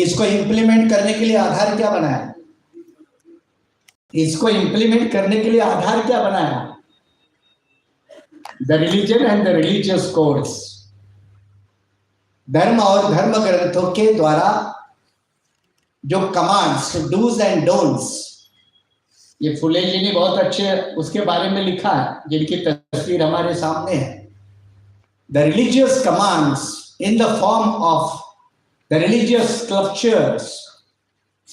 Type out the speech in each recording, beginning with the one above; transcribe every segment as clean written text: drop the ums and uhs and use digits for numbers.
इसको इंप्लीमेंट करने के लिए आधार क्या बनाया? इसको इंप्लीमेंट करने के लिए आधार क्या बनाया? The religion and the religious codes, धर्म और धर्म ग्रंथों के द्वारा जो कमांड्स, डूज एंड डोंट्स, ये फुले जी ने बहुत अच्छे उसके बारे में लिखा है, जिनकी तस्वीर हमारे सामने है। The religious commands in the form of the religious scriptures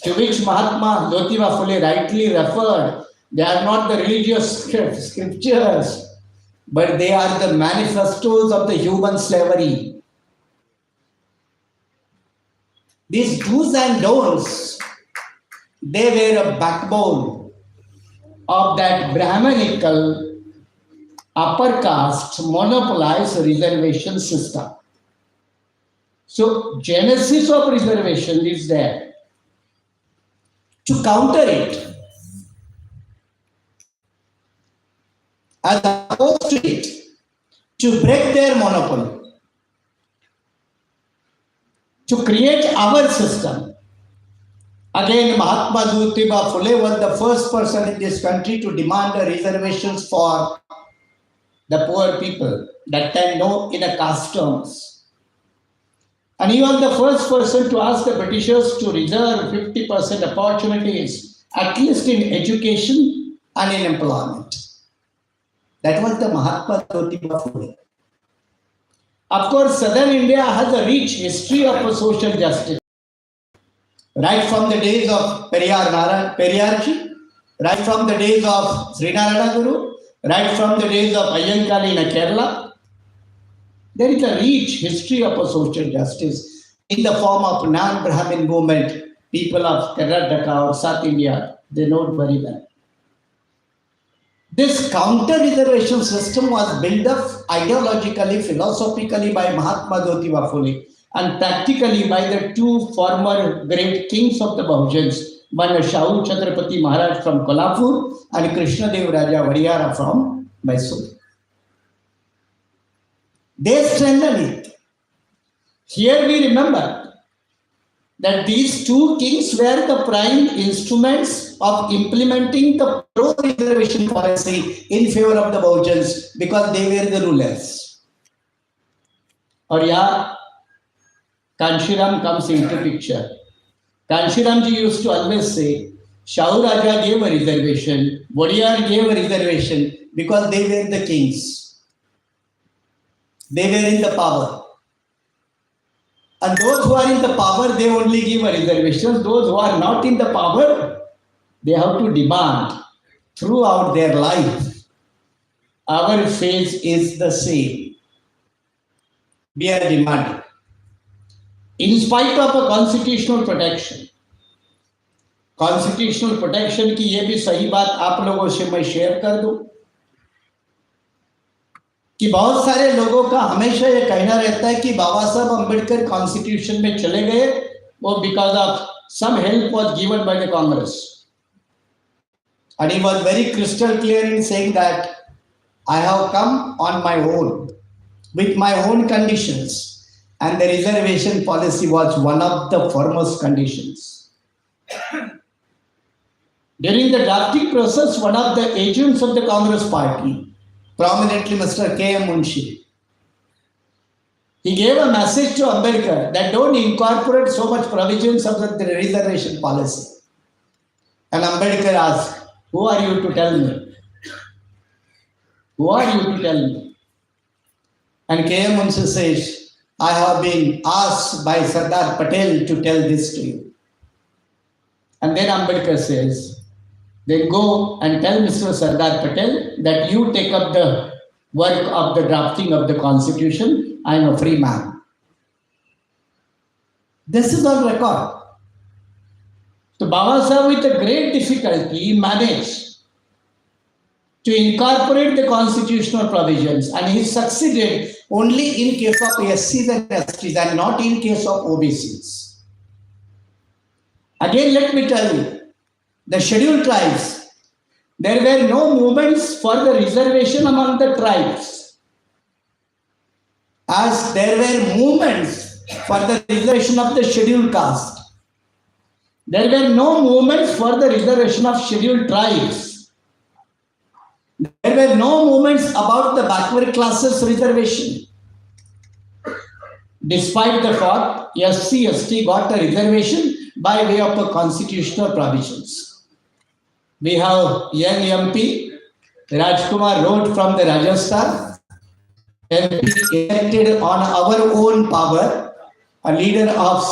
to which Mahatma Jyotiba Phule rightly referred, they are not the religious scriptures, but they are the manifestos of the human slavery. These do's and don'ts, they were a backbone of that Brahmanical upper caste monopolized reservation system. So genesis of reservation is there. To counter it, as opposed to it, to break their monopoly, to create our system. Again, Mahatma Jyotiba Phule was the first person in this country to demand the reservations for the poor people, that time no in a caste terms. And he was the first person to ask the Britishers to reserve 50% opportunities, at least in education and in employment. That was the Mahatma Jyotiba Phule. Of course, Southern India has a rich history of social justice. Right from the days of Periyarji, right from the days of Srinarayana Guru, right from the days of Ayyankali in Kerala, there is a rich history of a social justice in the form of non-Brahmin movement. People of Karnataka or South India, they know it very well. This counter-reservation system was built up ideologically, philosophically by Mahatma Jyotiba Phule and practically by the two former great kings of the Bahujans, one Shahu Chhatrapati Maharaj from Kolhapur and Krishnadev Raja Wadiyara from Mysore. They strengthened it. Here we remember that these two kings were the prime instruments of implementing the pro-reservation policy in favor of the Bahujans because they were the rulers. Or yeah, Kanshiram comes into picture. Kanshiram ji used to always say, Shahu Raja gave a reservation, Wadiyar gave a reservation because they were the kings. They were in the power. And those who are in the power, they only give a reservation. Those who are not in the power, they have to demand throughout their life. Our phase is the same. We are demanding. In spite of a constitutional protection की ये भी सही बात आप लोगों से मैं share कर दूं कि बहुत सारे लोगों का हमेशा ये कहना रहता है कि बाबा साहब अम्बेडकर कॉन्स्टिट्यूशन में चले गए वो because of some help was given by the Congress and he was very crystal clear in saying that I have come on my own with my own conditions and the reservation policy was one of the foremost conditions. During the drafting process, one of the agents of the Congress party, prominently Mr. K. M. Munshi, he gave a message to Ambedkar that don't incorporate so much provisions of the reservation policy. And Ambedkar asked, who are you to tell me? Who are you to tell me? And K. M. Munshi says, I have been asked by Sardar Patel to tell this to you. And then Ambedkar says, then go and tell Mr. Sardar Patel that you take up the work of the drafting of the constitution. I am a free man. This is on record. So Baba Sahib with a great difficulty managed to incorporate the constitutional provisions and he succeeded only in case of SCs and STs and not in case of OBCs. Again, let me tell you, the scheduled tribes, there were no movements for the reservation among the tribes, as there were movements for the reservation of the scheduled caste. There were no movements for the reservation of scheduled tribes. There were no movements about the backward classes reservation. Despite the fact SC/ST got a reservation by way of a constitutional provisions. We have young MP Rajkumar Road from the Rajasthan, MP elected on our own power, a leader of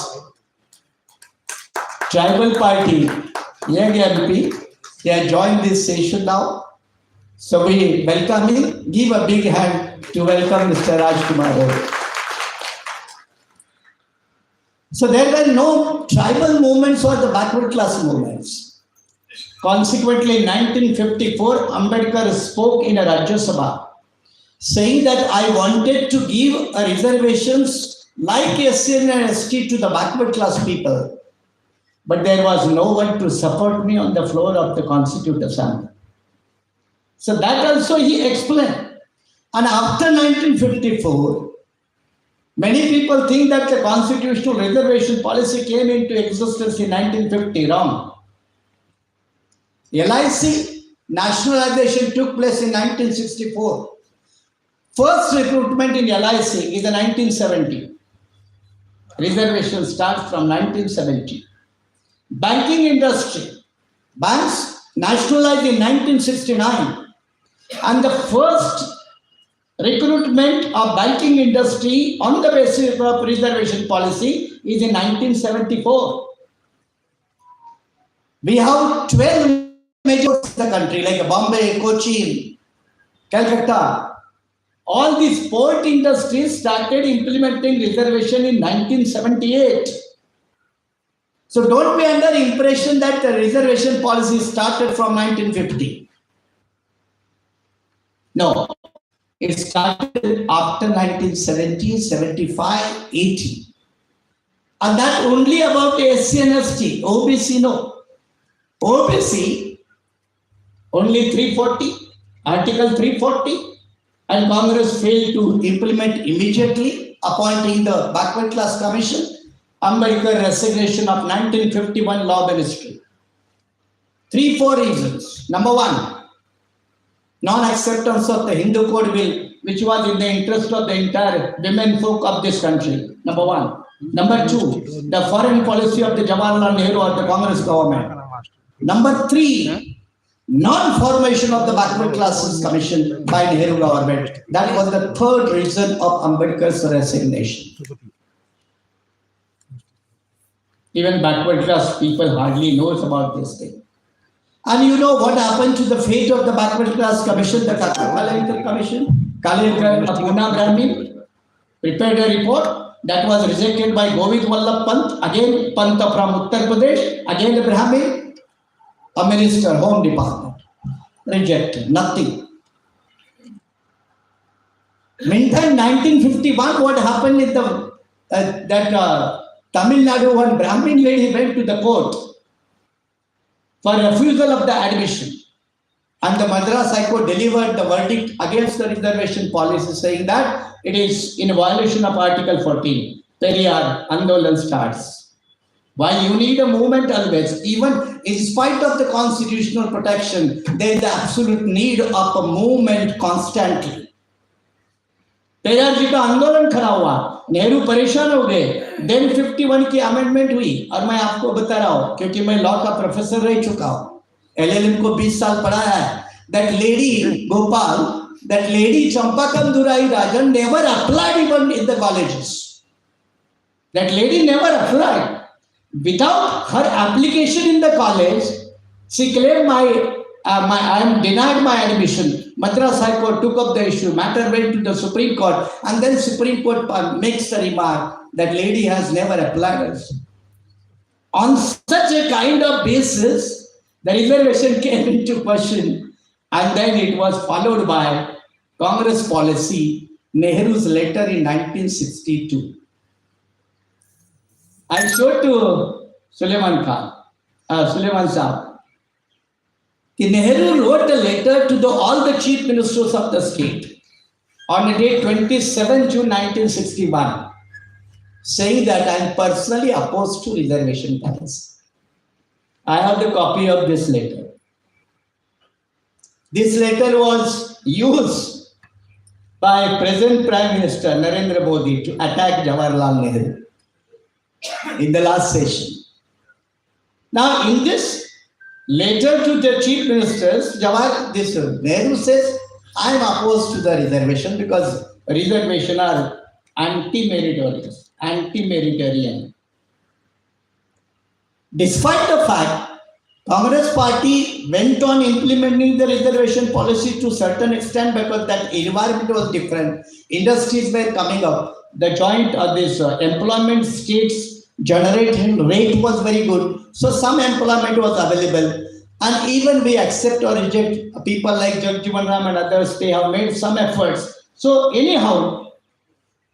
tribal party, young MP. He has joined this session now. So we welcome him. Give a big hand to welcome Mr. Rajkumar Road. So there were no tribal movements or the backward class movements. Consequently, in 1954, Ambedkar spoke in a Rajya Sabha saying that I wanted to give a reservations like SC and ST to the backward class people, but there was no one to support me on the floor of the Constituent Assembly. So that also he explained. And after 1954, many people think that the constitutional reservation policy came into existence in 1950. Wrong. LIC nationalization took place in 1964. First recruitment in LIC is in 1970. Reservation starts from 1970. Banking industry. Banks nationalized in 1969. And the first recruitment of banking industry on the basis of reservation policy is in 1974. We have 12 major ports in the country like Bombay, Cochin, Calcutta. All these port industries started implementing reservation in 1978. So don't be under impression that the reservation policy started from 1950. No. It started after 1970, 75, 80. And that only about SC and ST. OBC, no. OBC, only 340, Article 340, and Congress failed to implement immediately, appointing the Backward Class Commission, Ambedkar resignation of 1951 Law Ministry. 3-4 reasons. Number one, non-acceptance of the Hindu Code Bill, which was in the interest of the entire women folk of this country. Number one. Number two, the foreign policy of the Jawaharlal Nehru or the Congress government. Number three, non-formation of the Backward Classes Commission by Nehru government. That was the third reason of Ambedkar's resignation. Even backward class people hardly knows about this thing. And you know what happened to the fate of the Backward Class Commission, the Kalekar Commission? Kalekar of Pune Brahmin prepared a report that was rejected by Govind Vallabh Pant, again Pant from Uttar Pradesh, again the Brahmin, a minister, Home Department. Rejected, nothing. Meantime, 1951, what happened in the Tamil Nadu, one Brahmin lady went to the court for refusal of the admission. And the Madras High Court delivered the verdict against the reservation policy, saying that it is in violation of Article 14. Periyar Andolan starts. Why you need a movement always, even in spite of the constitutional protection, there is the absolute need of a movement constantly. Periyar ji का आंदोलन खड़ा हुआ, नेहरू परेशान हो गए, then 51 की amendment हुई। और मैं आपको बता रहा हूं क्योंकि मैं लॉ का प्रोफेसर रह चुका हूं, LLM को 20 साल पढ़ाया है। That lady Gopal, that lady Champakam Durai Rajan never applied even in the colleges. That lady never applied. Without her application in the college, she claimed I am denied my admission. Madras High Court took up the issue. Matter went to the Supreme Court, and then Supreme Court makes the remark that lady has never applied. On such a kind of basis, the reservation came into question, and then it was followed by Congress policy, Nehru's letter in 1962. I showed to Suleiman Saab. Nehru wrote a letter to all the chief ministers of the state on the day 27 June 1961, saying that I am personally opposed to reservation policy. I have the copy of this letter. This letter was used by present Prime Minister Narendra Modi to attack Jawaharlal Nehru in the last session. Now, in this letter to the chief ministers, Nehru says, I am opposed to the reservation because reservation are anti-meritorious, anti-meritarian. Despite the fact, Congress party went on implementing the reservation policy to a certain extent because that environment was different. Industries were coming up. The joint employment states generation rate was very good. So some employment was available. And even we accept or reject people like Jagjivan Ram and others, they have made some efforts. So anyhow,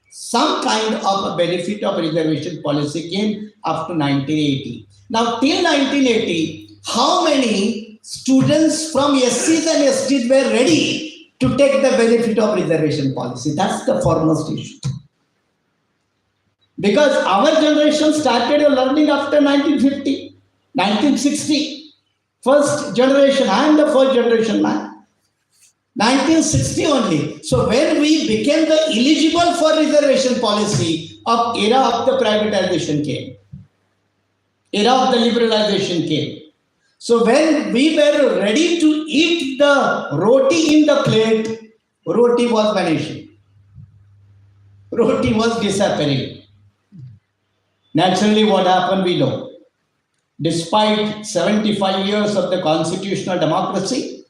some kind of a benefit of reservation policy came up to 1980. Now till 1980, how many students from SCs and STs were ready to take the benefit of reservation policy? That's the foremost issue. Because our generation started learning after 1950, 1960. First generation, I am the first generation man. 1960 only. So when we became the eligible for reservation policy, of era of the privatization came. Era of the liberalization came. So when we were ready to eat the roti in the plate, roti was vanishing. Roti was disappearing. Naturally, what happened, we know. Despite 75 years of the constitutional democracy,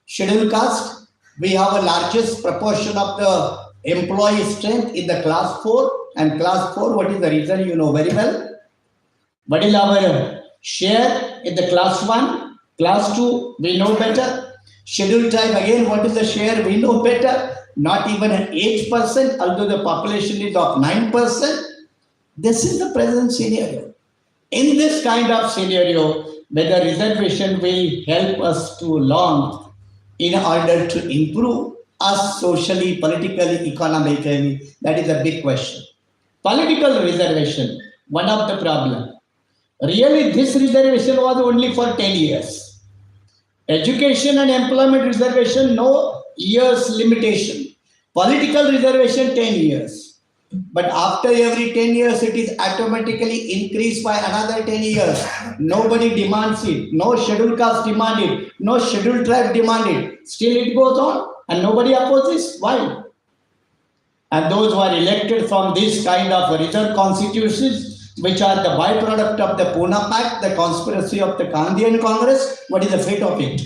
scheduled caste, we have a largest proportion of the employee strength in the class 4. And class 4, what is the reason? You know very well. What is our share in the class 1? Class 2, we know better. Scheduled tribe, again, what is the share? We know better. Not even 8%, although the population is of 9%. This is the present scenario. In this kind of scenario, whether reservation will help us to learn in order to improve us socially, politically, economically, that is a big question. Political reservation, one of the problems. Really, this reservation was only for 10 years. Education and employment reservation, no years limitation. Political reservation, 10 years. But after every 10 years, it is automatically increased by another 10 years. Nobody demands it. No scheduled caste demand it. No scheduled tribe demand it. Still it goes on and nobody opposes. Why? And those who are elected from this kind of reserve constitutions, which are the byproduct of the Pune Pact, the conspiracy of the Gandhian Congress, what is the fate of it?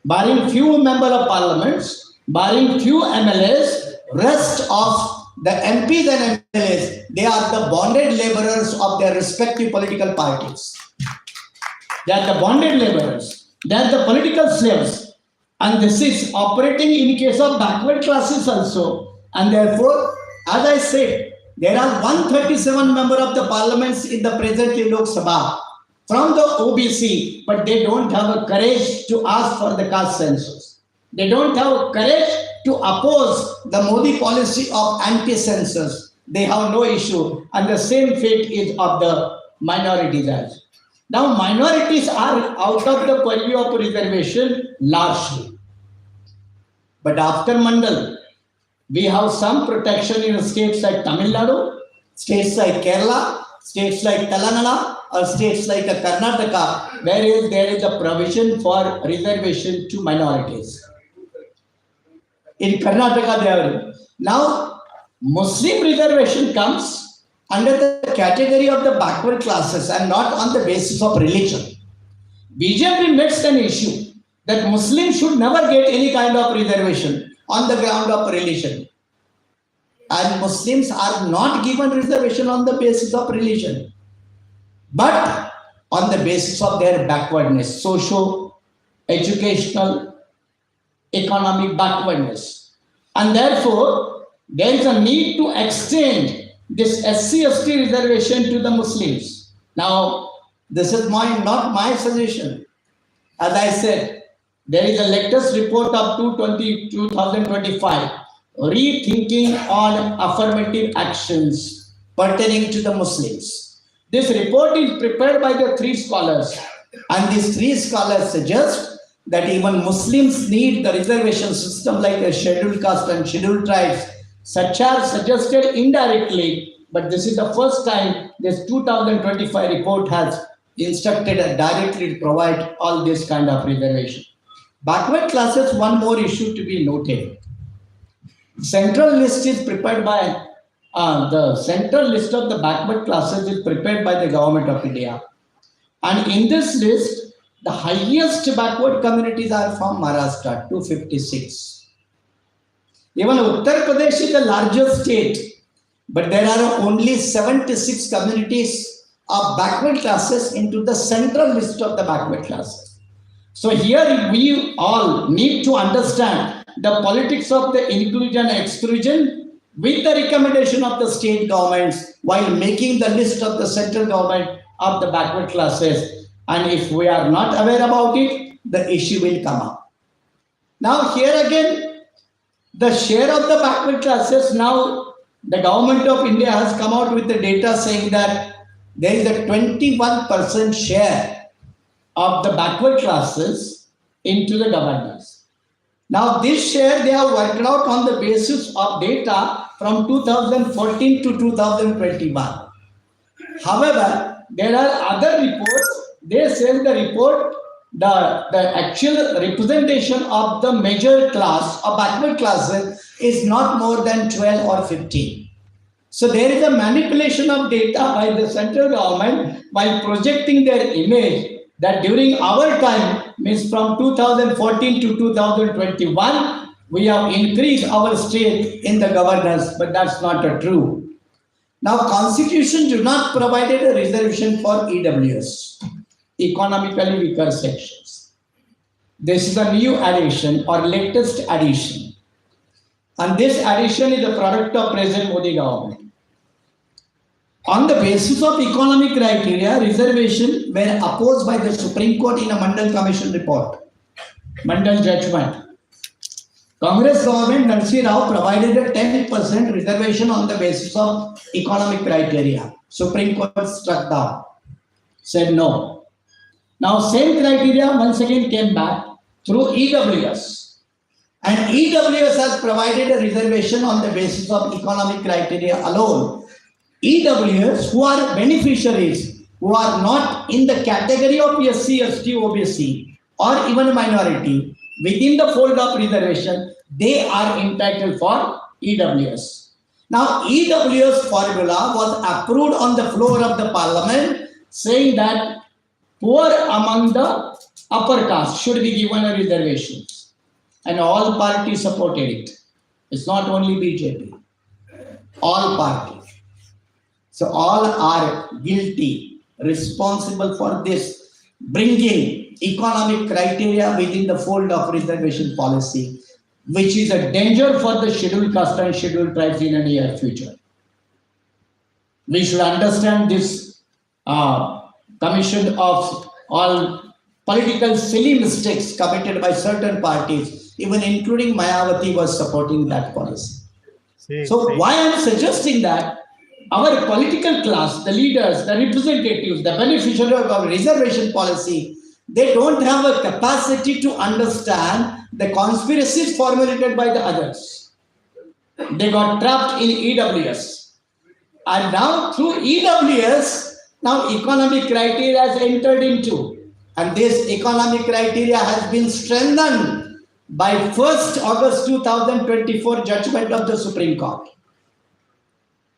Barring few members of parliaments, barring few MLAs, rest of the MPs and MLAs, they are the bonded laborers of their respective political parties. They are the bonded laborers. They are the political slaves. And this is operating in case of backward classes also. And therefore, as I said, there are 137 members of the parliaments in the present Lok Sabha from the OBC, but they don't have a courage to ask for the caste census. They don't have a courage to oppose the Modi policy of anti-census. They have no issue. And the same fate is of the minorities as. Now, minorities are out of the purview of reservation largely. But after Mandal, we have some protection in states like Tamil Nadu, states like Kerala, states like Telangana, or states like Karnataka, whereas there is a provision for reservation to minorities. In Karnataka, there are. Now, Muslim reservation comes under the category of the backward classes and not on the basis of religion. BJP makes an issue that Muslims should never get any kind of reservation on the ground of religion. And Muslims are not given reservation on the basis of religion, but on the basis of their backwardness, socio, educational, economic backwardness. And therefore, there is a need to extend this SC/ST reservation to the Muslims. Now, this is not my suggestion. As I said, there is a latest report of 2025, rethinking on affirmative actions pertaining to the Muslims. This report is prepared by the 3 scholars, And these three scholars suggest that even Muslims need the reservation system like a scheduled caste and scheduled tribes. Such are suggested indirectly, but this is the first time this 2025 report has instructed directly to provide all this kind of reservation. Backward classes, one more issue to be noted. Central list is prepared by the central list of the backward classes is prepared by the government of India. And in this list, the highest backward communities are from Maharashtra, 256. Even Uttar Pradesh is the largest state, but there are only 76 communities of backward classes into the central list of the backward classes. So here we all need to understand the politics of the inclusion and exclusion with the recommendation of the state governments while making the list of the central government of the backward classes. And if we are not aware about it, the issue will come up. Now here again, the share of the backward classes, now the government of India has come out with the data saying that there is a 21% share of the backward classes into the governance. Now this share they have worked out on the basis of data from 2014 to 2021. However, there are other reports, they say the report, the actual representation of the major class or backward classes is not more than 12 or 15. So there is a manipulation of data by the central government while projecting their image that during our time, means from 2014 to 2021, we have increased our state in the governance, but that's not true. Now, Constitution do not provide a reservation for EWS, economically weaker sections. This is a new addition or latest addition. And this addition is a product of present Modi government. On the basis of economic criteria, reservation were opposed by the Supreme Court in a Mandal Commission report. Mandal judgment. Congress government, Narsi Rao, provided a 10% reservation on the basis of economic criteria. Supreme Court struck down, said no. Now same criteria once again came back through EWS. And EWS has provided a reservation on the basis of economic criteria alone. EWS, who are beneficiaries, who are not in the category of SC, ST, OBC, or even minority, within the fold of reservation, they are entitled for EWS. Now, EWS formula was approved on the floor of the parliament, saying that poor among the upper caste should be given a reservation. And all parties supported it. It's not only BJP. All parties. So all are guilty, responsible for this, bringing economic criteria within the fold of reservation policy, which is a danger for the scheduled caste and scheduled tribes in the near future. We should understand this commission of all political silly mistakes committed by certain parties, even including Mayawati was supporting that policy. So why I'm suggesting that our political class, the leaders, the representatives, the beneficiaries of our reservation policy, they don't have a capacity to understand the conspiracies formulated by the others. They got trapped in EWS. And now through EWS, now economic criteria has entered into. And this economic criteria has been strengthened by 1st August 2024 judgment of the Supreme Court.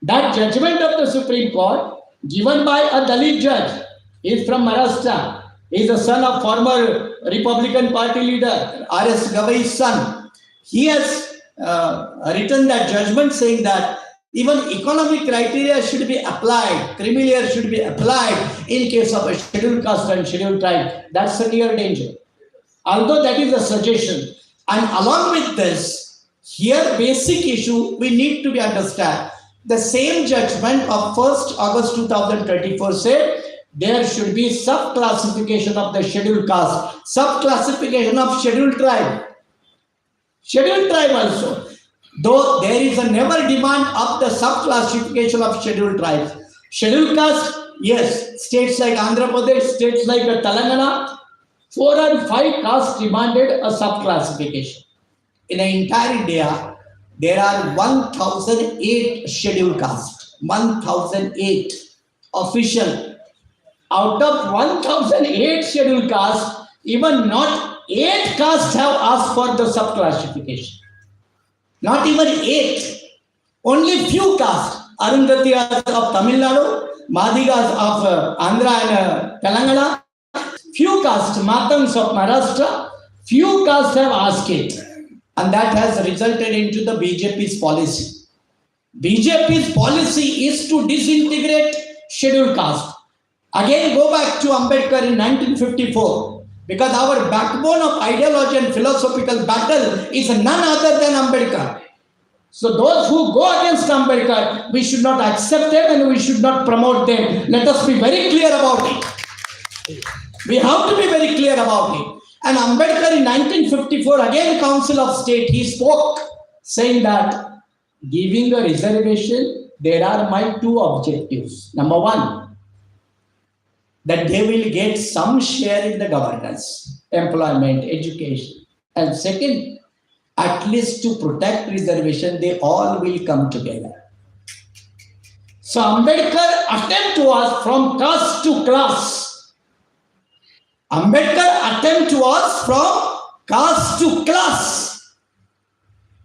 That judgment of the Supreme Court, given by a Dalit judge, is from Maharashtra. He is the son of former Republican Party leader, R.S. Gavai's son. He has written that judgment saying that even economic criteria should be applied, creamy layer should be applied in case of a scheduled caste and scheduled tribe. That's a clear danger. Although that is a suggestion. And along with this, here basic issue we need to be understand. The same judgment of 1st August 2024 said there should be sub-classification of the scheduled caste, sub-classification of scheduled tribe. Scheduled tribe also. Though there is a never demand of the sub-classification of scheduled tribes. Scheduled caste, yes, states like Andhra Pradesh, states like Telangana, 4 and 5 castes demanded a subclassification. In the entire India, there are 1008 scheduled castes. 1008 official. Out of 1008 scheduled castes, even not 8 castes have asked for the subclassification. Not even 8. Only few castes. Arundhatias of Tamil Nadu, Madigas of Andhra and Telangana, few castes, Matans of Maharashtra, few castes have asked it. And that has resulted into the BJP's policy. BJP's policy is to disintegrate scheduled caste. Again, go back to Ambedkar in 1954, because our backbone of ideology and philosophical battle is none other than Ambedkar. So those who go against Ambedkar, we should not accept them and we should not promote them. Let us be very clear about it. We have to be very clear about it. And Ambedkar in 1954, again Council of State, he spoke saying that giving a reservation, there are my 2 objectives. Number 1, that they will get some share in the governance, employment, education. And second, at least to protect reservation, they all will come together. So Ambedkar attempt was from caste to class. Ambedkar attempt was from caste to class.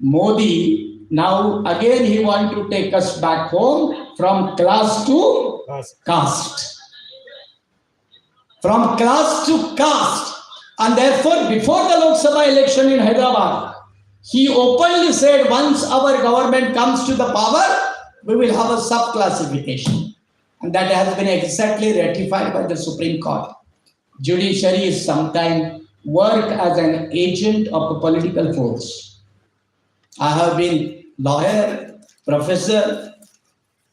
Modi, now again he want to take us back home from class to caste. From class to caste. And therefore, before the Lok Sabha election in Hyderabad, he openly said, once our government comes to the power, we will have a sub-classification. And that has been exactly ratified by the Supreme Court. Judiciary is sometimes work as an agent of a political force. I have been lawyer, professor,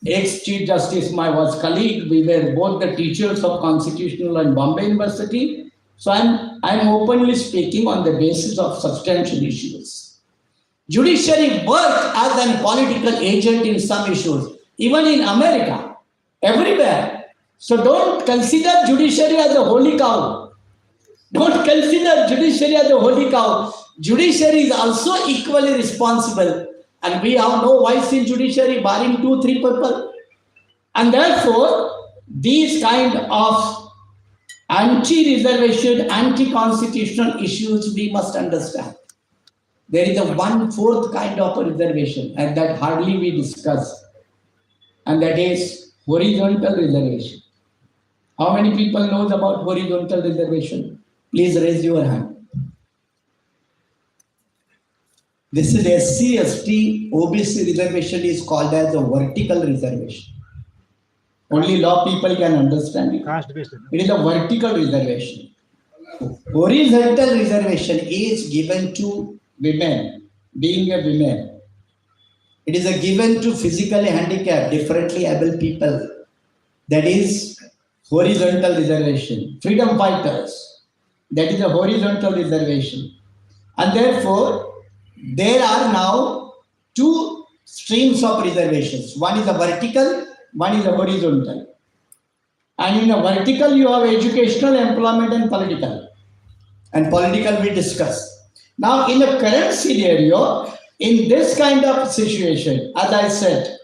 ex-Chief Justice, my was colleague. We were both the teachers of Constitutional Law in Bombay University. So I'm openly speaking on the basis of substantial issues. Judiciary work as a political agent in some issues, even in America, everywhere. So don't consider judiciary as a holy cow. Don't consider judiciary as a holy cow. Judiciary is also equally responsible. And we have no voice in judiciary, barring 2-3 people. And therefore, these kind of anti-reservation, anti-constitutional issues we must understand. There is a 1/4 kind of a reservation, and that hardly we discuss. And that is horizontal reservation. How many people knows about horizontal reservation? Please raise your hand. This is SC, ST, OBC reservation is called as a vertical reservation. Only law people can understand it. It is a vertical reservation. Horizontal reservation is given to women, being a woman. It is a given to physically handicapped, differently able people. That is horizontal reservation. Freedom fighters, that is a horizontal reservation. And therefore, there are now 2 streams of reservations. One is a vertical, one is a horizontal. And in a vertical, you have educational, employment, and political. And political we discuss. Now, in the current scenario, in this kind of situation, as I said,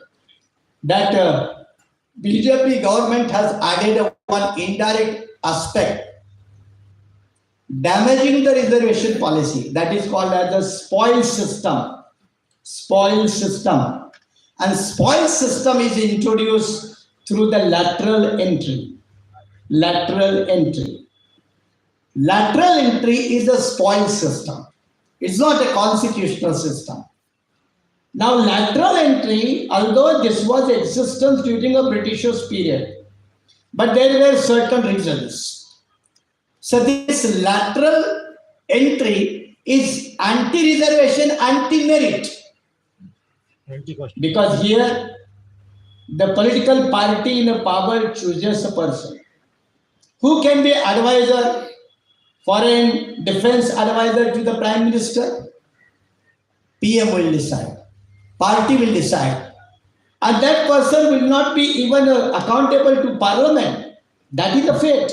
that BJP government has added one indirect aspect, damaging the reservation policy, that is called as the spoil system. Spoil system. And spoil system is introduced through the lateral entry. Lateral entry. Lateral entry is a spoil system. It's not a constitutional system. Now, lateral entry, although this was existence during a Britishers period, but there were certain reasons. So this lateral entry is anti-reservation, anti-merit. Because here, the political party in the power chooses a person who can be advisor, foreign defense advisor to the Prime Minister. PM will decide. Party will decide. and that person will not be even accountable to parliament. That is the fate.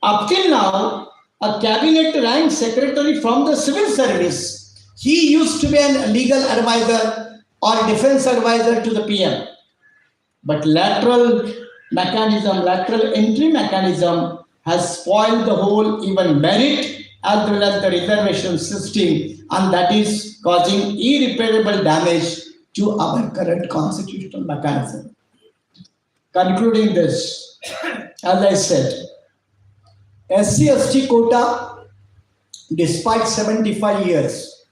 Up till now, a cabinet rank secretary from the civil service, he used to be a legal advisor or defense advisor to the PM. But lateral entry mechanism has spoiled the whole even merit as well as the reservation system, and that is causing irreparable damage to our current constitutional mechanism. Concluding this, as I said, SC/ST quota, despite 75 years,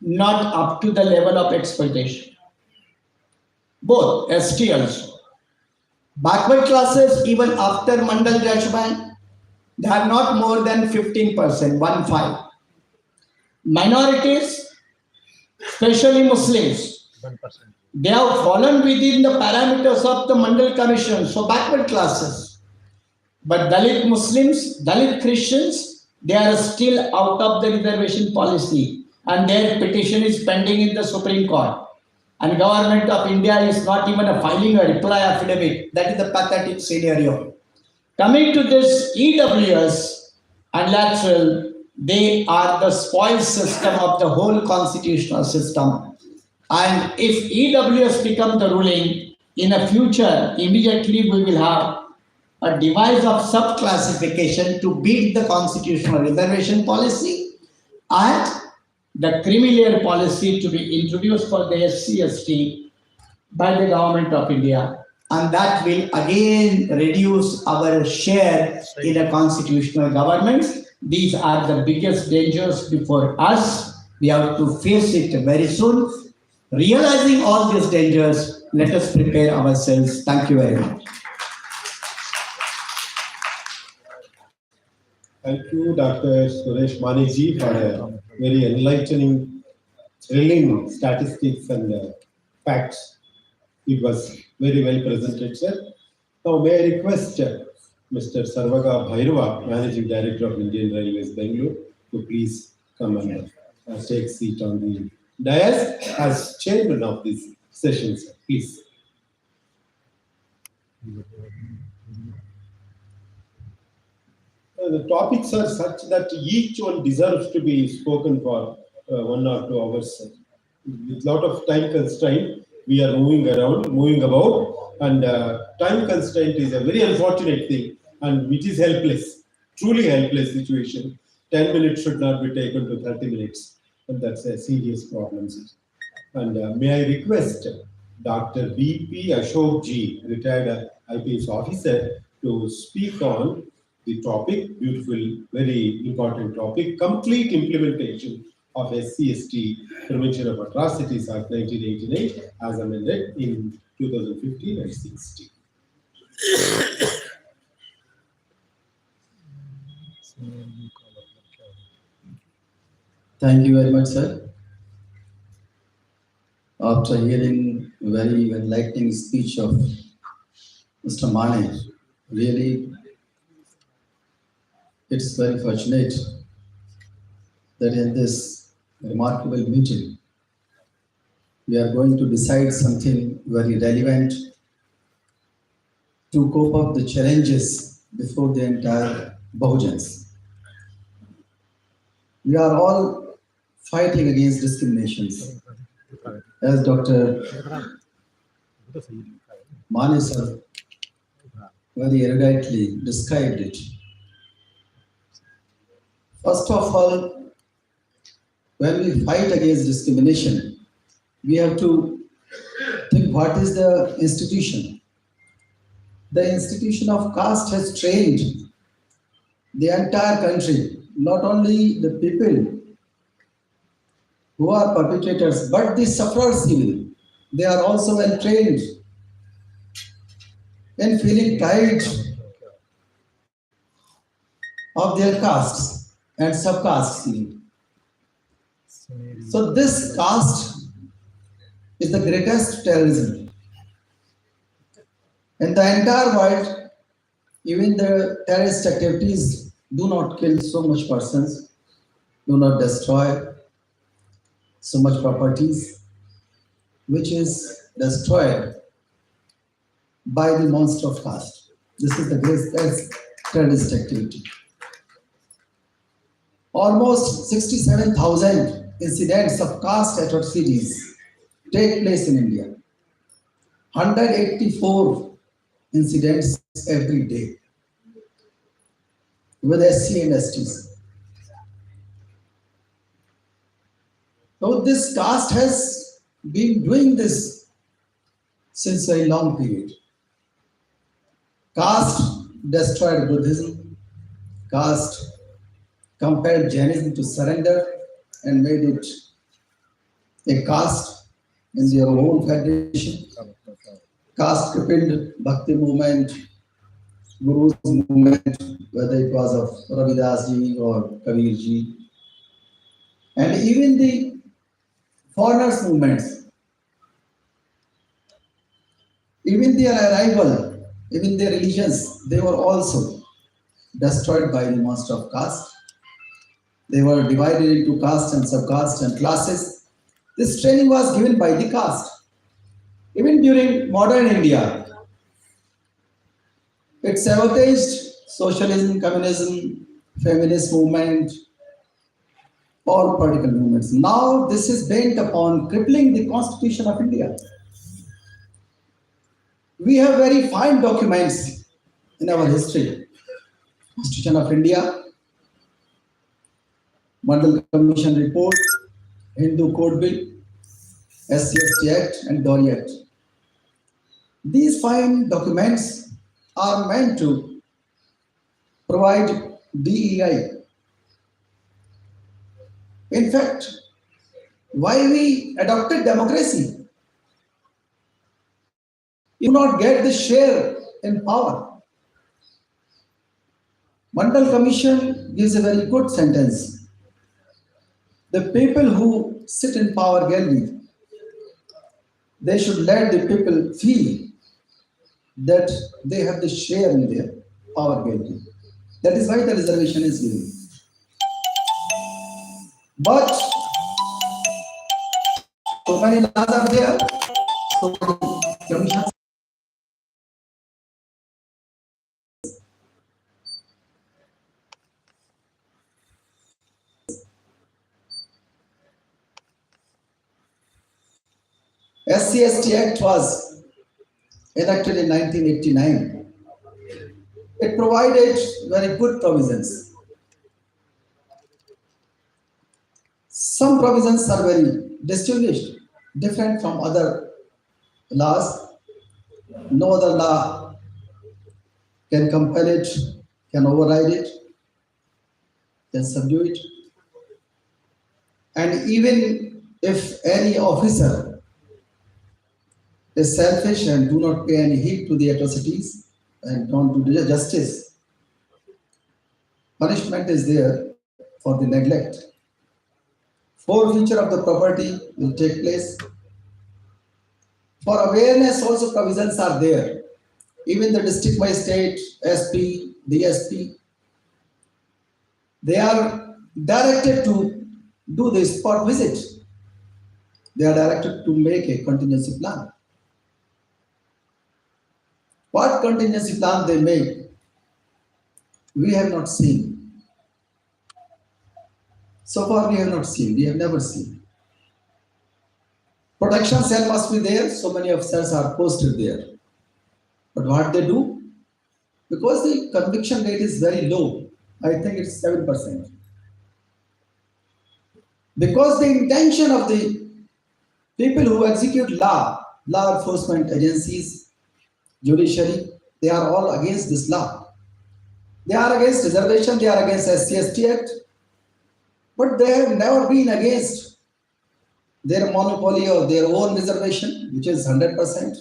not up to the level of exploitation. Both ST also. Backward classes, even after Mandal judgment, they are not more than 15%, 1-5. Minorities, especially Muslims, 1%. they have fallen within the parameters of the Mandal Commission, so backward classes. But Dalit Muslims, Dalit Christians, they are still out of the reservation policy, and their petition is pending in the Supreme Court. And government of India is not even filing a reply affidavit. That is a pathetic scenario. Coming to this EWS and lateral, they are the spoiled system of the whole constitutional system. And if EWS become the ruling, in the future, immediately we will have a device of sub-classification to beat the constitutional reservation policy and the creamy layer policy to be introduced for the SC/ST by the government of India. And that will again reduce our share in a constitutional government. These are the biggest dangers before us. We have to face it very soon. Realizing all these dangers, let us prepare ourselves. Thank you very much. Thank you, Dr. Suresh Maniji, for a very enlightening, thrilling statistics and facts. It was very well presented, sir. Now, may I request Mr. Sarvaga Bhairava, Managing Director of Indian Railways, Bangalore, to please come and take seat on the dais as chairman of this session, sir. Please. The topics are such that each one deserves to be spoken for 1 or 2 hours. With a lot of time constraint, we are moving around, moving about, and time constraint is a very unfortunate thing, and which is helpless, truly helpless situation. 10 minutes should not be taken to 30 minutes, and that's a serious problem. And may I request Dr. B.P. Ashok Ji, retired IPS officer, to speak on the topic, beautiful, very important topic, complete implementation of SC/ST Prevention of Atrocities Act 1988 as amended in 2015 and 16. Thank you very much, sir. After hearing a very enlightening speech of Mr. Mane, really, it's very fortunate that in this remarkable meeting, we are going to decide something very relevant to cope up the challenges before the entire Bahujans. We are all fighting against discriminations. As Dr. Mane sir very eruditely described it. First of all, when we fight against discrimination, we have to think what is the institution. The institution of caste has trained the entire country, not only the people who are perpetrators, but the sufferers even. They are also well trained in feeling pride of their castes and subcastes even. So this caste is the greatest terrorism. In the entire world, even the terrorist activities do not kill so much persons, do not destroy so much properties, which is destroyed by the monster of caste. This is the greatest terrorist activity. Almost 67,000 incidents of caste atrocities take place in India. 184 incidents every day with SC and STs. So this caste has been doing this since a long period. Caste destroyed Buddhism. Caste compelled Jainism to surrender and made it a caste in their own federation. Caste crippled Bhakti movement, Guru's movement, whether it was of Ravidas ji or Kabir ji, and even the foreigners' movements, even their arrival, even their religions, they were also destroyed by the monster of caste. They were divided into caste and subcaste and classes. This training was given by the caste. Even during modern India, it sabotaged socialism, communism, feminist movement, all political movements. Now this is bent upon crippling the Constitution of India. We have very fine documents in our history. Constitution of India, Mandal Commission report, Hindu Code Bill, SC/ST Act and Dowry Act. These fine documents are meant to provide DEI. In fact, why we adopted democracy? You do not get the share in power. Mandal Commission gives a very good sentence. The people who sit in power gallery, they should let the people feel that they have the share in their power gallery. That is why the reservation is given. But so many laws are there, so many commissions. SC/ST Act was enacted in 1989. It provided very good provisions. Some provisions are very distinguished, different from other laws. No other law can compel it, can override it, can subdue it. And even if any officer is selfish and do not pay any heed to the atrocities and don't do the justice, punishment is there for the neglect. Forfeiture of the property will take place. For awareness also provisions are there. Even the district magistrate, SP, DSP, they are directed to do the spot visit. They are directed to make a contingency plan. What contingency plan they make, we have not seen. So far we have not seen, we have never seen. Protection cell must be there, so many officers are posted there. But what they do? Because the conviction rate is very low, I think it's 7%. Because the intention of the people who execute law enforcement agencies, judiciary, they are all against this law. They are against reservation, they are against SC/ST Act, but they have never been against their monopoly or their own reservation, which is 100%,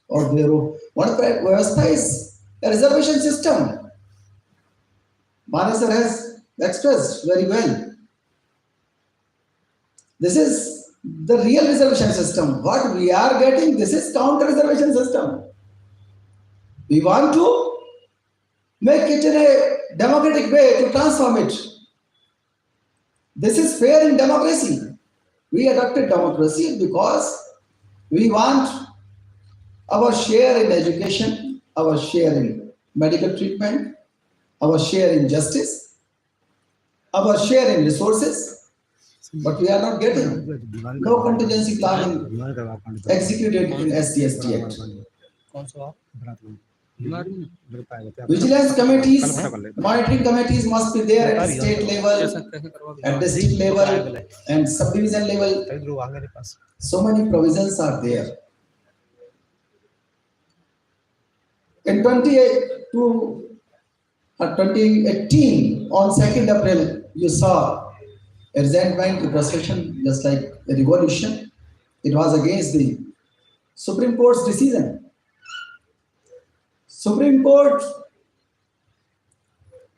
or their own. One Vyavastha is a reservation system. Manesar has expressed very well. This is the real reservation system. What we are getting, this is counter reservation system. We want to make it in a democratic way, to transform it. This is fair in democracy. We adopted democracy because we want our share in education, our share in medical treatment, our share in justice, our share in resources, but we are not getting. No contingency planning executed in SCST Act. Vigilance committees, monitoring committees must be there at state level, at district level, and subdivision level. So many provisions are there. In 2018, on 2nd April, you saw a resentment procession just like a revolution. It was against the Supreme Court's decision. Supreme Court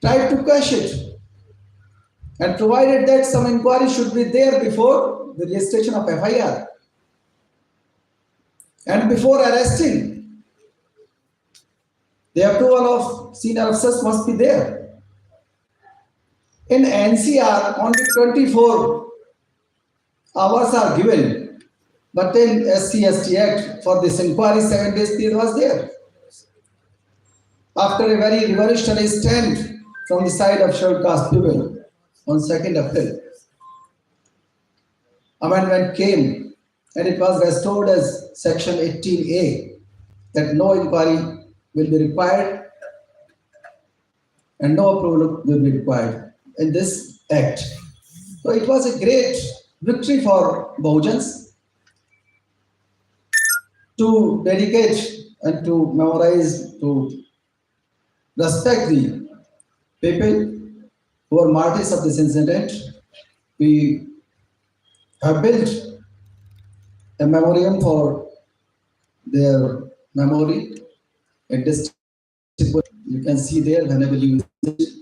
tried to quash it and provided that some inquiry should be there before the registration of FIR and before arresting. The approval of senior officers must be there. In NCR, only 24 hours are given, but in SCST Act, for this inquiry, 7 days period was there. After a very revolutionary stand from the side of scheduled caste people on 2nd April, amendment came and it was restored as Section 18A, that no inquiry will be required and no approval will be required in this act. So it was a great victory for Bahujans to dedicate and to memorize, to respect the people who are martyrs of this incident. We have built a memoriam for their memory. At this, you can see there whenever you visit.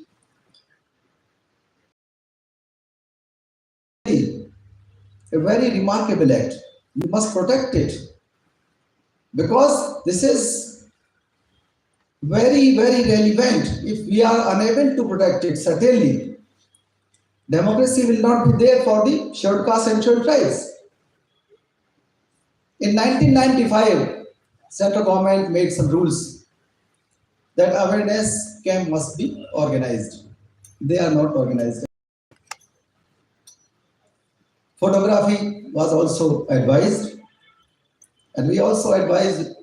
A very remarkable act. You must protect it because this is very, very relevant. If we are unable to protect it, certainly democracy will not be there for the scheduled caste and scheduled tribes. In 1995, central government made some rules that awareness camp must be organized. They are not organized. Photography was also advised, and we also advised,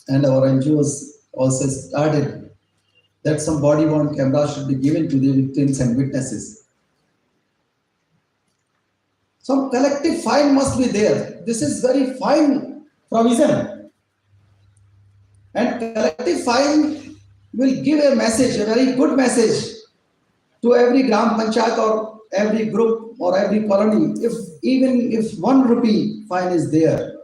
and our NGOs also started that some body-worn cameras should be given to the victims and witnesses. Some collective fine must be there. This is very fine provision. And collective fine will give a message, a very good message to every Gram Panchayat or every group or every colony. Even if 1 rupee fine is there,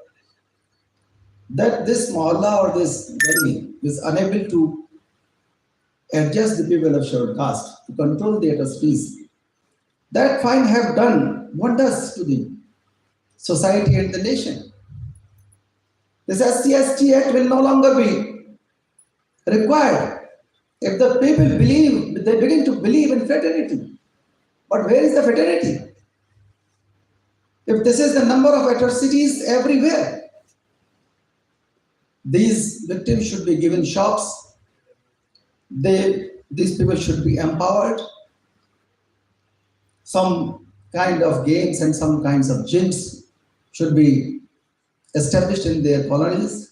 that this mohalla or this Delhi is unable to adjust the people of scheduled caste, to control the atrocities, that fine have done wonders to the society and the nation. This SCST Act will no longer be required if the people believe, they begin to believe in fraternity. But where is the fraternity? If this is the number of atrocities everywhere, these victims should be given shocks. These people should be empowered. Some kind of games and some kinds of gyms should be established in their colonies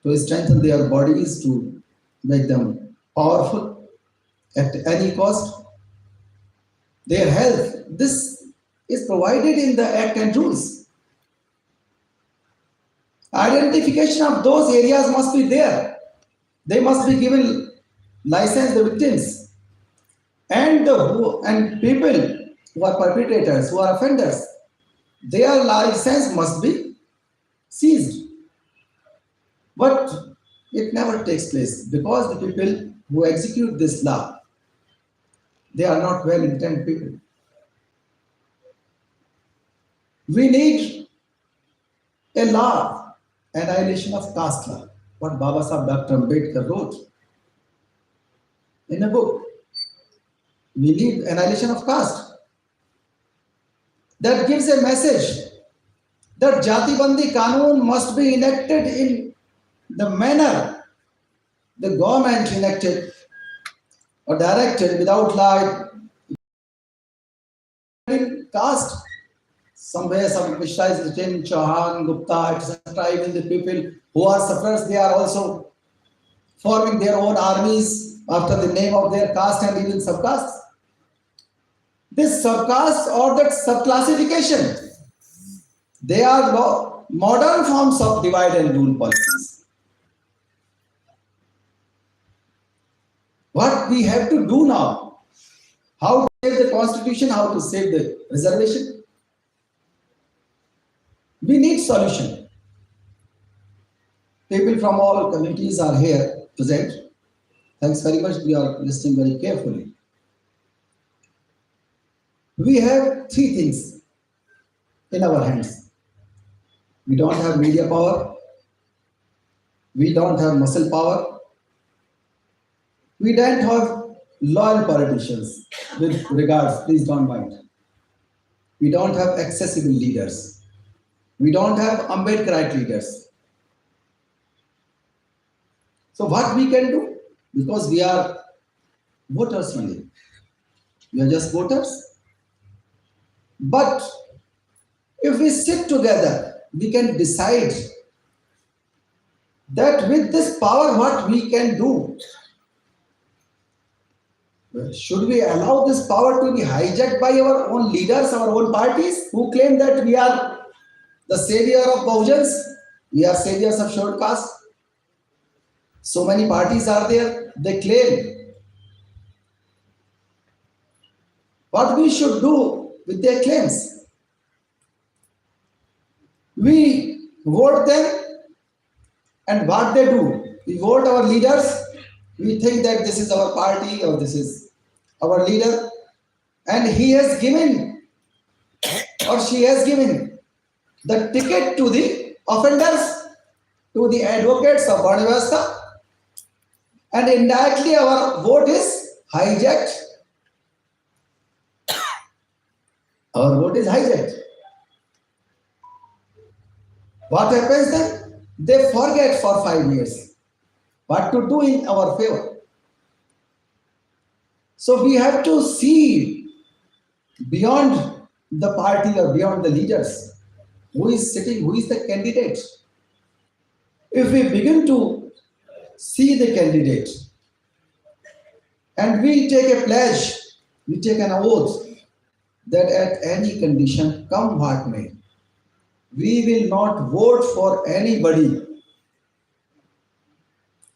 to strengthen their bodies, to make them powerful at any cost. Their health, this is provided in the Act and rules. Identification of those areas must be there. They must be given license, the victims, and people who are perpetrators, who are offenders. Their license must be seized. But it never takes place because the people who execute this law, they are not well-intentioned people. We need a law, annihilation of caste law, what Baba Sahib Dr. Ambedkar wrote in a book. We need annihilation of caste. That gives a message that Jati Bandi Kanun must be enacted in the manner the government enacted or directed without light caste. Somewhere some Mishra is written, Chauhan, Gupta, etc. Even the people who are sufferers, they are also forming their own armies after the name of their caste and even subcaste. This subcaste or that subclassification, they are modern forms of divide and rule policies. What we have to do now, how to save the constitution, how to save the reservation. We need solution. People from all communities are here present. Thanks very much. We are listening very carefully. We have three things in our hands. We don't have media power. We don't have muscle power. We don't have loyal politicians. With regards, please don't mind. We don't have accessible leaders. We don't have Ambedkarite leaders. So what we can do? Because we are voters only. We are just voters. But if we sit together, we can decide that with this power, what we can do. Should we allow this power to be hijacked by our own leaders, our own parties, who claim that we are the savior of Bahujans, we are saviors of short caste? So many parties are there, they claim. What we should do with their claims? We vote them, and what they do? We vote our leaders, we think that this is our party or this is our leader, and he has given or she has given the ticket to the offenders, to the advocates of Varna Vyavastha, and indirectly our vote is hijacked. Our vote is hijacked. What happens then? They forget for 5 years what to do in our favor. So we have to see beyond the party or beyond the leaders. Who is sitting? Who is the candidate? If we begin to see the candidate and we take a pledge, we take an oath that at any condition, come what may, we will not vote for anybody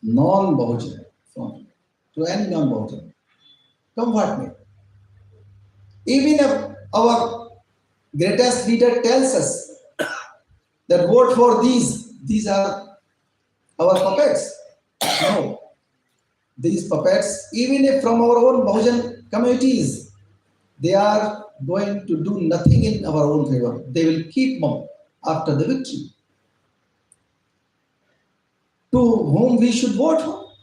non-Bahujan, to any non-Bahujan, come what may. Even if our greatest leader tells us that vote for these are our puppets. No, these puppets, even if from our own Bahujan communities, they are going to do nothing in our own favor. They will keep mum after the victory. To whom we should vote for?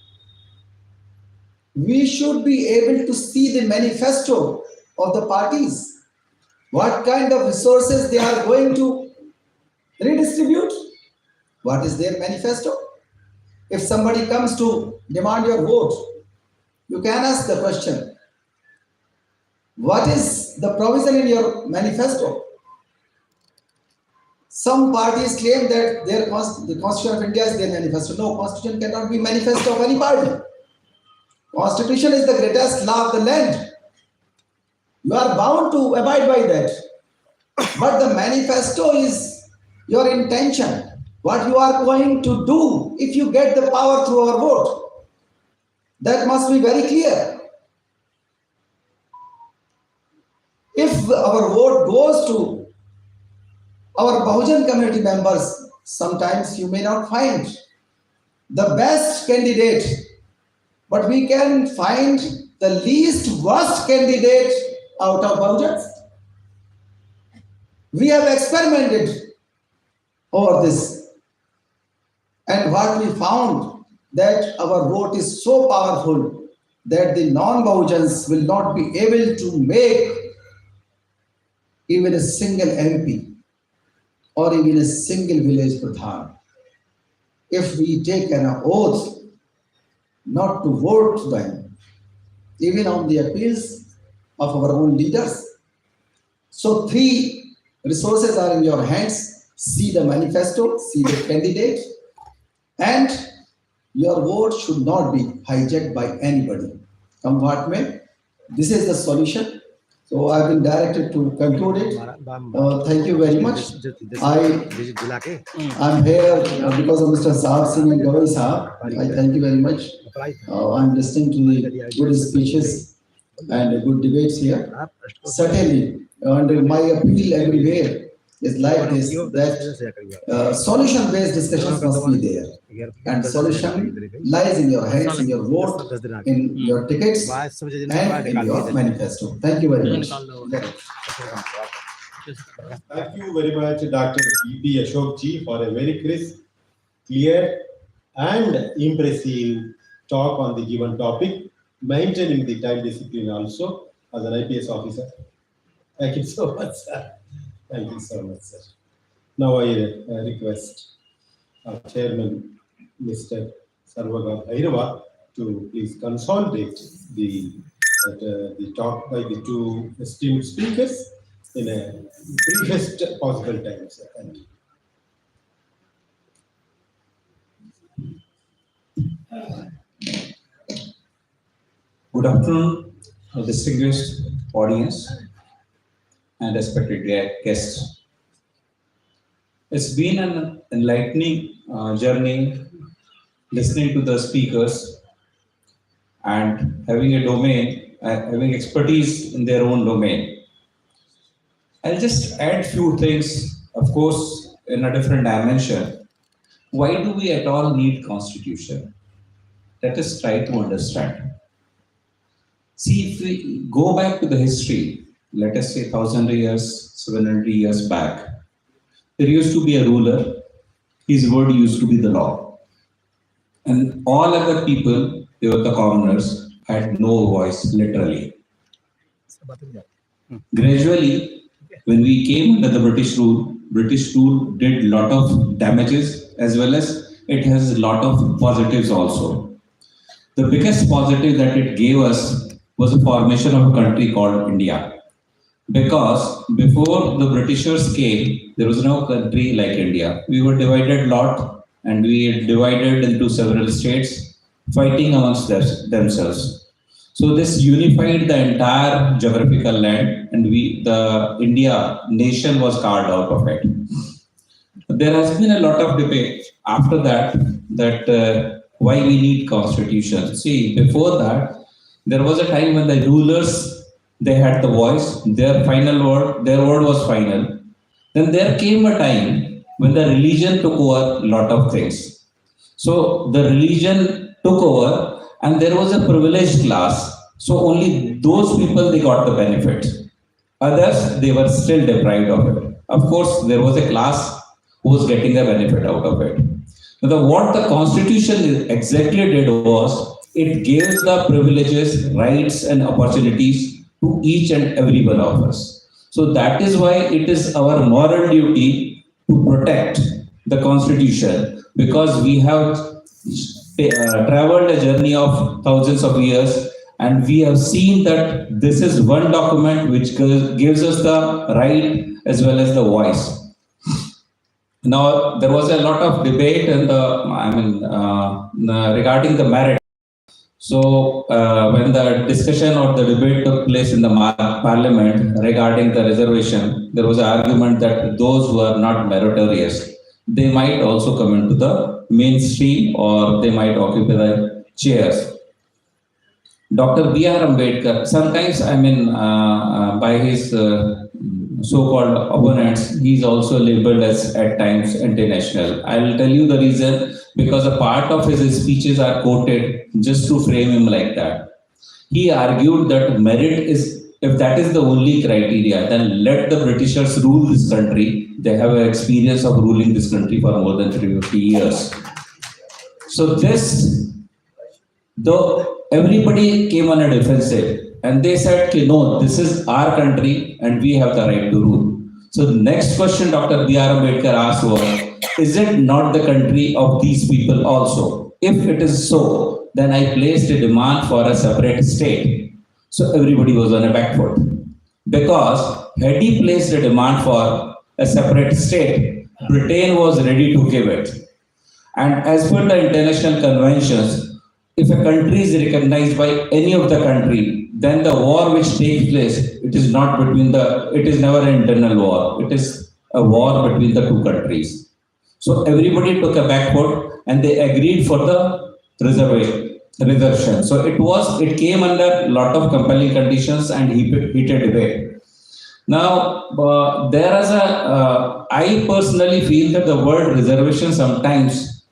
We should be able to see the manifesto of the parties. What kind of resources they are going to redistribute? What is their manifesto? If somebody comes to demand your vote, you can ask the question, what is the provision in your manifesto? Some parties claim that the Constitution of India is their manifesto. No, Constitution cannot be manifesto of any party. Constitution is the greatest law of the land. You are bound to abide by that. But the manifesto is your intention, what you are going to do if you get the power through our vote. That must be very clear. If our vote goes to our Bahujan community members, sometimes you may not find the best candidate, but we can find the least worst candidate out of Bahujans. We have experimented over this, and what we found that our vote is so powerful that the non-Bahujans will not be able to make even a single MP or even a single village pradhan. if we take an oath not to vote them, even on the appeals of our own leaders. So three resources are in your hands. See the manifesto, see the candidate, and your vote should not be hijacked by anybody. Come what may, this is the solution. So I've been directed to conclude it. Thank you very much. I'm here because of Mr. Saab Singh and Gawai Saab. I thank you very much. I'm listening to the good speeches and good debates here. Certainly, and my appeal everywhere is like this, that solution-based discussions must be there. And solution lies in your hands, in your vote, in your tickets, and in your manifesto. Thank you very much. Thank you very much, Dr. B. Ashok Ji, for a very crisp, clear, and impressive talk on the given topic, maintaining the time discipline also as an IPS officer. Thank you so much, sir. Thank you so much, sir. Now I request our chairman, Mr. Sarvaga Bhairava, to please consolidate the talk by the two esteemed speakers in a briefest possible time, sir. Thank you. Good afternoon, distinguished audience and respected guests. It's been an enlightening journey listening to the speakers and having a domain, having expertise in their own domain. I'll just add few things, of course, in a different dimension. Why do we at all need constitution? Let us try to understand. See, if we go back to the history, let us say 1,000 years, 700 years back, there used to be a ruler, his word used to be the law. And all other people, they were the commoners, had no voice, literally. Gradually, when we came under the British rule did a lot of damages, as well as it has a lot of positives also. The biggest positive that it gave us was the formation of a country called India. Because before the Britishers came, there was no country like India. We were divided a lot, and we divided into several states, fighting amongst themselves. So this unified the entire geographical land, and the India nation was carved out of it. There has been a lot of debate after that why we need constitution. See, before that, there was a time when the rulers, they had the voice, their word was final. Then there came a time when the religion took over a lot of things. So the religion took over, and there was a privileged class. So only those people, they got the benefit. Others, they were still deprived of it. Of course, there was a class who was getting the benefit out of it. Now, what the constitution exactly did was, it gave the privileges, rights, and opportunities to each and every one of us. So that is why it is our moral duty to protect the constitution, because we have traveled a journey of thousands of years, and we have seen that this is one document which gives us the right as well as the voice. Now, there was a lot of debate regarding the merit. So when the discussion or the debate took place in the parliament regarding the reservation, there was an argument that those who are not meritorious, they might also come into the mainstream, or they might occupy the chairs. Dr. B.R. Ambedkar, sometimes by his so-called opponents, he's also labeled as at times anti-national. I'll tell you the reason, because a part of his speeches are quoted just to frame him like that. He argued that merit is, if that is the only criteria, then let the Britishers rule this country. They have an experience of ruling this country for more than 350 years. So this, though everybody came on a defensive, and they said, no, this is our country and we have the right to rule. So the next question Dr. B.R. Ambedkar asked was, is it not the country of these people also? If it is so, then I placed a demand for a separate state. So everybody was on a back foot. Because had he placed a demand for a separate state, Britain was ready to give it. And as per the international conventions, if a country is recognized by any of the country, then the war which takes place, it is never an internal war. It is a war between the two countries. So everybody took a back foot and they agreed for the reservation. So it came under a lot of compelling conditions and heated debate. Now, I personally feel that the word reservation sometimes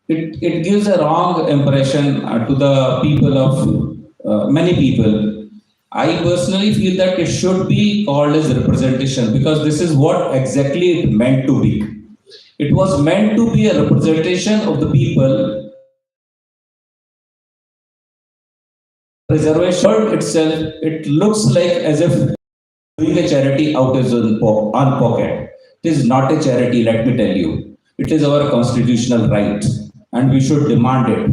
it gives a wrong impression to the people of many people. I personally feel that it should be called as representation because this is what exactly it meant to be. It was meant to be a representation of the people. Reservation itself, it looks like as if doing a charity out of his own pocket. It is not a charity, let me tell you. It is our constitutional right and we should demand it.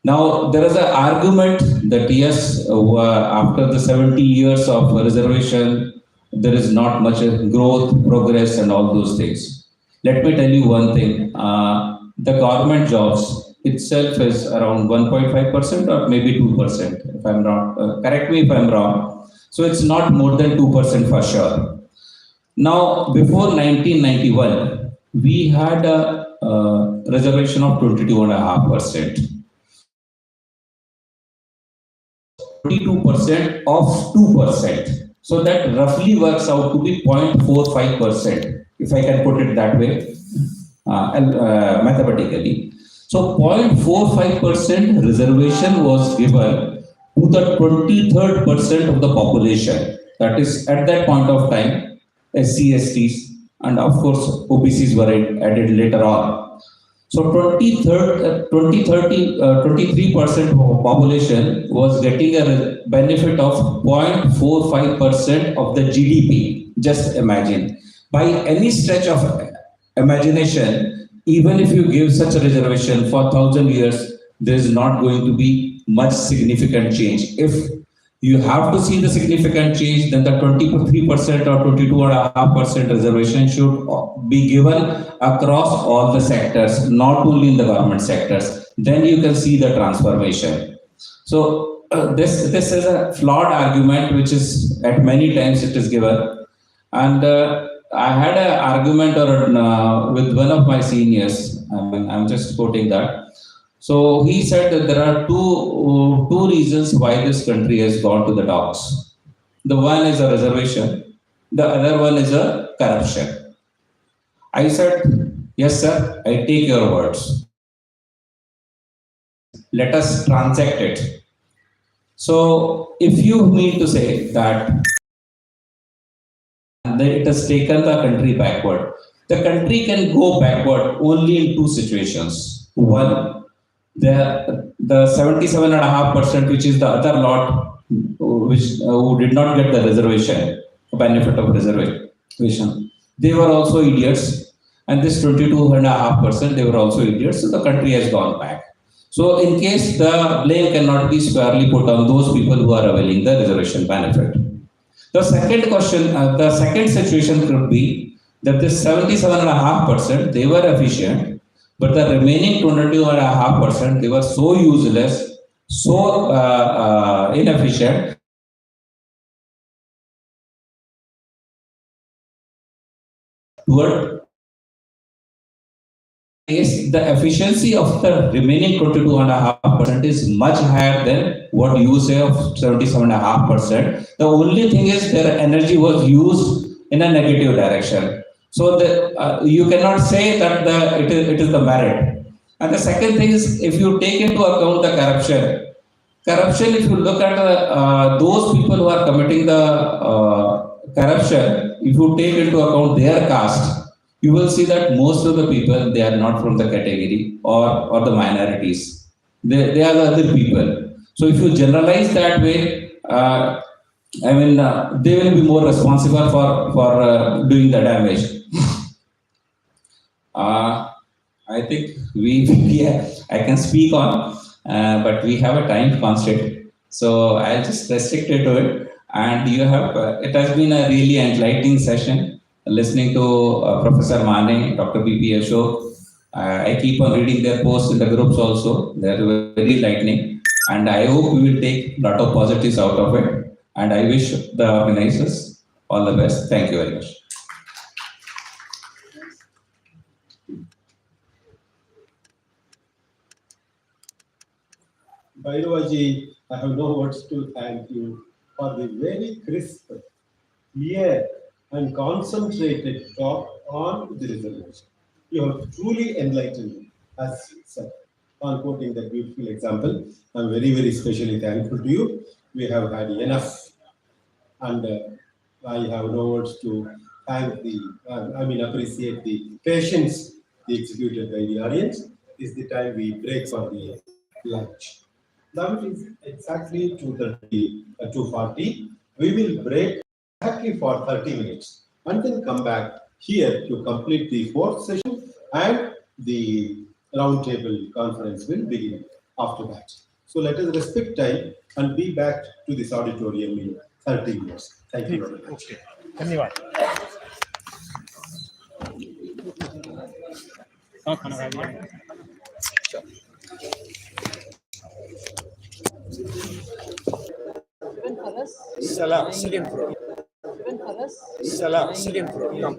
Now, there is an argument that yes, after the 70 years of reservation, there is not much growth, progress and all those things. Let me tell you one thing. The government jobs itself is around 1.5% or maybe 2%, if I'm wrong. Correct me if I'm wrong. So it's not more than 2% for sure. Now, before 1991, we had a reservation of 22.5%. 22% of 2%. So that roughly works out to be 0.45%, if I can put it that way, mathematically. So 0.45% reservation was given to the 23rd percent of the population. That is, at that point of time, SC, STs, and of course, OBCs were added later on. So 23% of population was getting a benefit of 0.45% of the GDP. Just imagine. By any stretch of imagination, even if you give such a reservation for 1,000 years, there is not going to be much significant change. If you have to see the significant change, then the 23% or 22.5% reservation should be given across all the sectors, not only in the government sectors. Then you can see the transformation. So this is a flawed argument, which is at many times it is given. And I had an argument with one of my seniors. I'm just quoting that. So he said that there are two reasons why this country has gone to the dogs. The one is a reservation. The other one is a corruption. I said, yes, sir, I take your words. Let us transact it. So if you mean to say that it has taken the country backward, the country can go backward only in two situations. One, the 77.5%, which is the other lot, who did not get the reservation, benefit of reservation, they were also idiots. And this 22.5%, they were also idiots. So the country has gone back. So in case the blame cannot be squarely put on those people who are availing the reservation benefit. The second question, the second situation could be that this 77.5%, they were efficient, but the remaining 22.5%, they were so useless, so inefficient. Toward the efficiency of the remaining 22.5% is much higher than what you say of 77.5%. The only thing is their energy was used in a negative direction. So you cannot say that it is the merit. And the second thing is, if you take into account the corruption, if you look at those people who are committing the corruption, if you take into account their caste, you will see that most of the people, they are not from the category or the minorities. They are the other people. So if you generalize that way, they will be more responsible for doing the damage. I think I can speak on, but we have a time constraint. So I'll just restrict it to it. And it has been a really enlightening session listening to Professor Mane, Dr. B.P. Ashok. I keep on reading their posts in the groups also. They're very enlightening. And I hope we will take a lot of positives out of it. And I wish the organizers all the best. Thank you very much. Bhairavaji, I have no words to thank you for the very crisp, clear, and concentrated talk on the reservation. You have truly enlightened me, as said, on quoting that beautiful example. I'm very, very specially thankful to you. We have had enough, and I have no words to thank appreciate the patience executed by the audience. Is the time we break for the lunch. Now it is exactly 2:40. We will break exactly for 30 minutes and then come back here to complete the fourth session, and the roundtable conference will begin after that. So let us respect time and be back to this auditorium in 30 minutes. Thank you very much. Okay. धन्यवाद. हाँ, खाना खा लिया. Salah, second floor. Salah, second floor. Come.